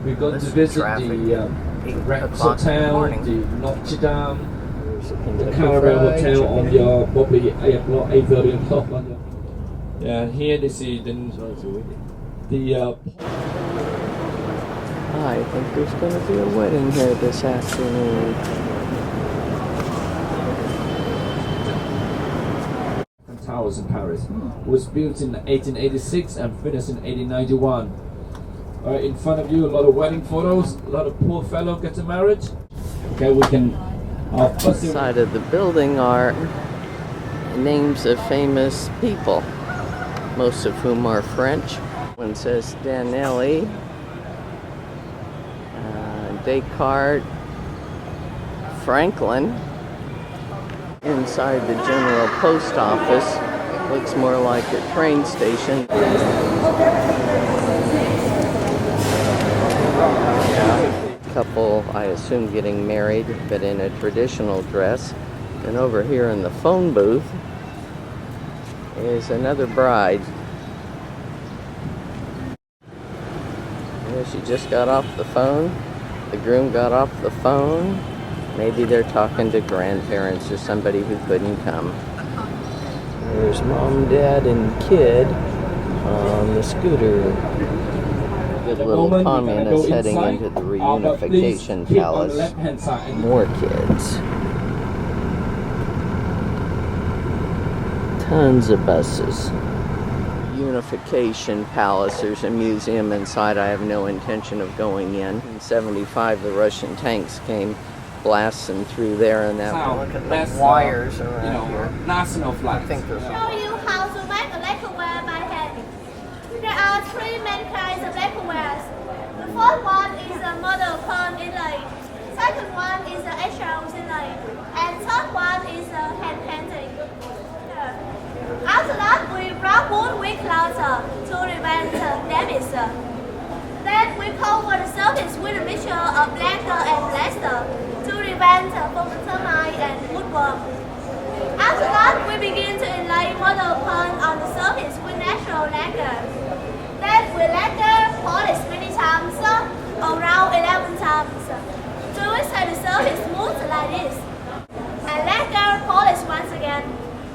We're going to visit the Rex Hotel, the Notre Dame, the Caravel Hotel on your probably 8 o'clock, 8:30 o'clock on your. Yeah, here they see the I think there's going to be a wedding here this afternoon. Towers in Paris. It was built in 1886 and finished in 1891. In front of you, a lot of wedding photos, a lot of poor fellow getting married. Okay, we can. Side of the building are names of famous people, most of whom are French. One says Danelli, Descartes, Franklin. Inside the General Post Office, looks more like a train station. Couple, I assume, getting married, but in a traditional dress. And over here in the phone booth is another bride. She just got off the phone. The groom got off the phone. Maybe they're talking to grandparents or somebody who couldn't come. There's mom, dad, and kid on the scooter. Good little communist heading into the reunification palace. More kids. Tons of buses. Unification Palace. There's a museum inside. I have no intention of going in. In 75, the Russian tanks came blasting through there, and that. Look at the wires around here. National flag. I think there's. Show you how to make a lacquerware by hand. There are three main kinds of lacquerwares. The first one is a model palm inlay. Second one is the eggshells inlay, and third one is a hand painting. After that, we wrap wood with cloth to prevent damage. Then we cover the surface with a mixture of lacquer and plaster to prevent from termite and woodworm. After that, we begin to inlay model paint on the surface with natural lacquer. Then we lacquer polish many times, around 11 times, to set the surface smooth like this. And lacquer polish once again.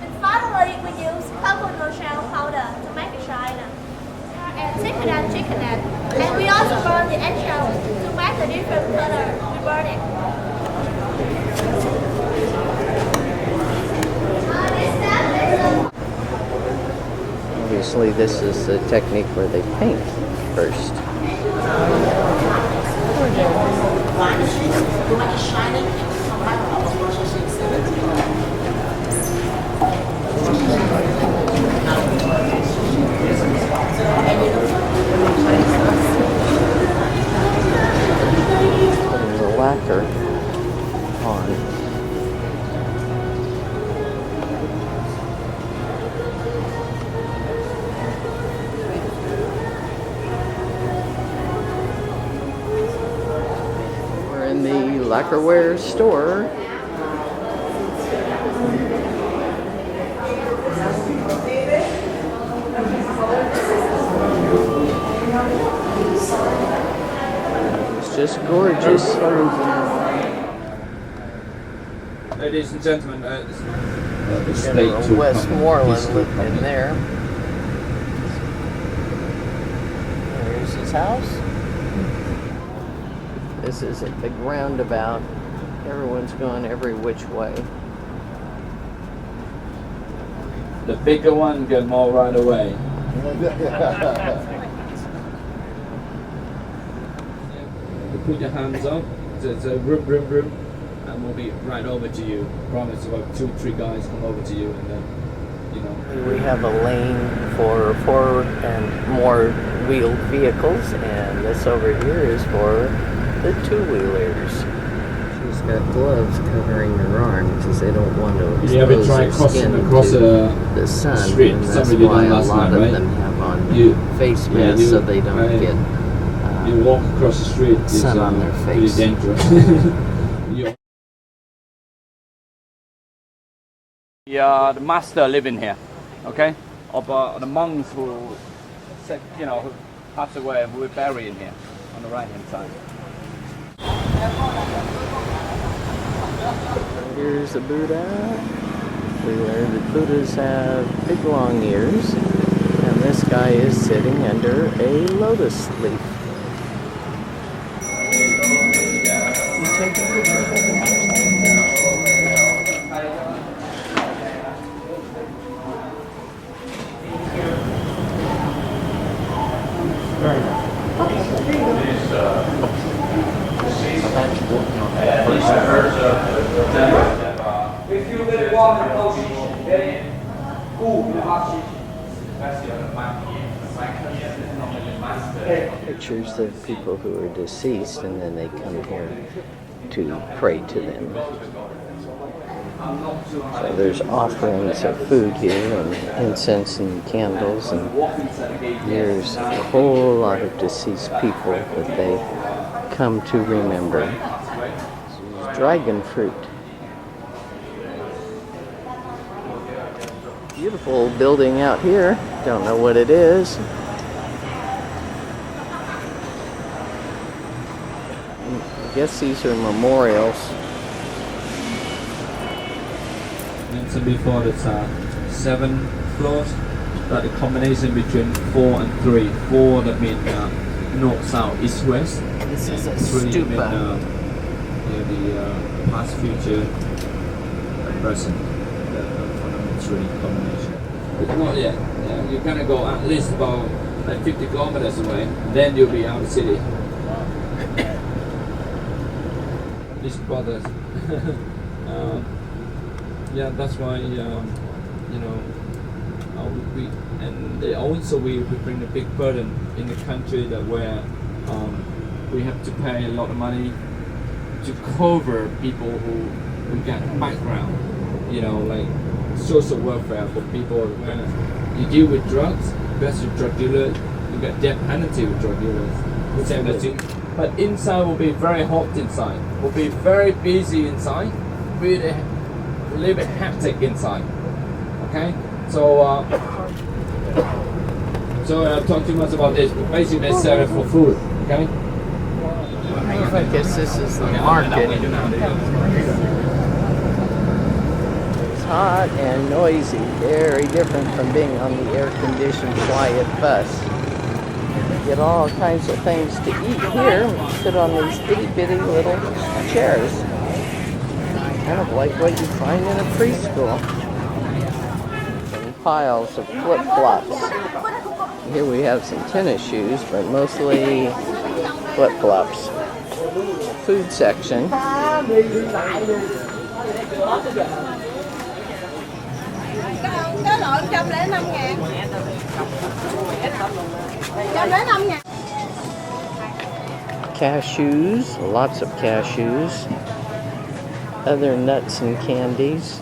And finally, we use coconut shell powder to make it shine. And chicken. And we also burn the eggshell to make a different color. We burn it. Obviously, this is the technique where they paint first. Putting the lacquer on. We're in the lacquerware store. It's just gorgeous. Ladies and gentlemen, General Westmoreland lived in there. There's his house. This is a big roundabout. Everyone's going every which way. the bigger one get more right away. You put your hands up, it's a room, and we'll be right over to you. Promise about 2-3 guys come over to you, and then, you know. We have a lane for 4 and more wheeled vehicles, and this over here is for the 2-wheelers. She's got gloves covering her arm because they don't want to expose their skin to the sun. Street. And that's why a lot of them have on face masks so they don't get you walk across the street, sun on their face. Pretty dangerous. The master living here, okay? Of the monks who, who passed away, who were buried in here. on the right hand side. Here's the Buddha, where the Buddhas have big long ears, and this guy is sitting under a lotus leaf. Pictures of people who are deceased, and then they come here to pray to them. So there's offerings of food here, and incense and candles, and there's a whole lot of deceased people that they come to remember. Dragon fruit. Beautiful building out here. Don't know what it is. I guess these are memorials. And so before it's 7 floors, but the combination between 4 and 3. 4 that mean north, south, east, west. This is a 3 mean stupa. the past, future, and present. It's really combination. But not yet. Yeah, you're gonna go at least about like 50 kilometers away, then you'll be out of the city. These brothers. Yeah, that's why we bring a big burden in the country that where we have to pay a lot of money to cover people who get background, like social welfare for people. When you deal with drugs, best with drug dealers, you get death penalty with drug dealers. The same thing. But inside will be very hot inside. Will be very busy inside. Really a little bit hectic inside. Okay? So I'll talk too much about this, but basically they sell it for food. Okay? I guess this is the market. It's hot and noisy, very different from being on the air-conditioned, quiet bus. You get all kinds of things to eat here. We sit on these itty-bitty little chairs. Kind of like what you find in a preschool. And piles of flip-flops. Here we have some tennis shoes, but mostly flip-flops. Food section. Cashews, lots of cashews. Other nuts and candies.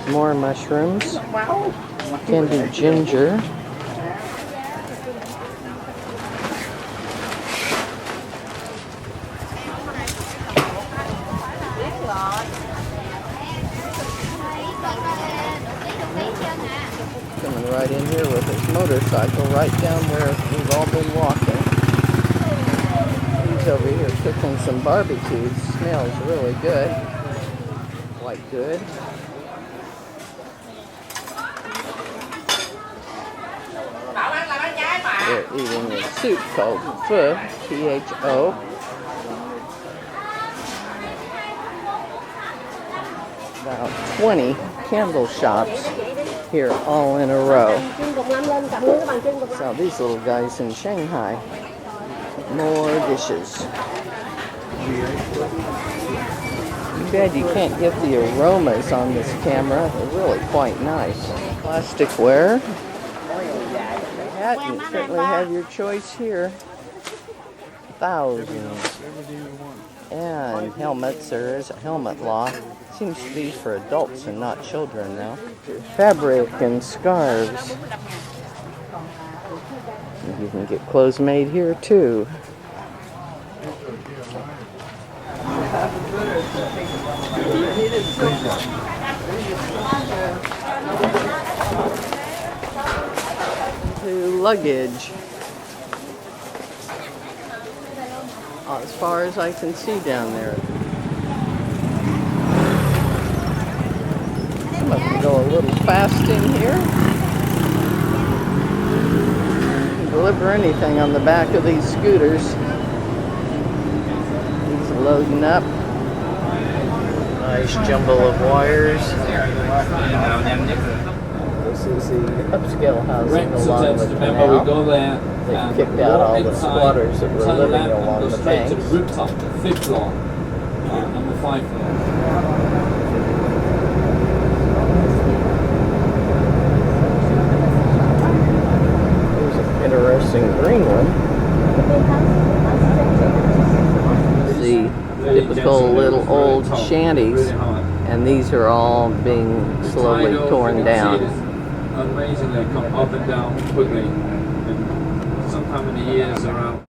More mushrooms. Candied ginger. Coming right in here with his motorcycle right down where we've all been walking. He's over here cooking some barbecue. It smells really good. Quite good. They're eating a soup called pho, P-H-O. About 20 candle shops here all in a row. So these little guys in Shanghai. More dishes. Too bad you can't get the aromas on this camera. They're really quite nice. Plasticware. Hat, you certainly have your choice here. Thousands. And helmets. There is a helmet law. Seems to be for adults and not children now. Fabric and scarves. You can get clothes made here too. To luggage. as far as I can see down there. I'm going to go a little fast in here. You can deliver anything on the back of these scooters. These are loading up. Nice jumble of wires. This is the upscale housing along the canal. We go there. They kicked out all the squatters that were living along the banks. To the rooftop, the 5th floor, number 5 floor. There's an interesting green one. The typical little old shanties, and these are all being slowly torn down. Amazing, they come up and down quickly. And sometime in the years around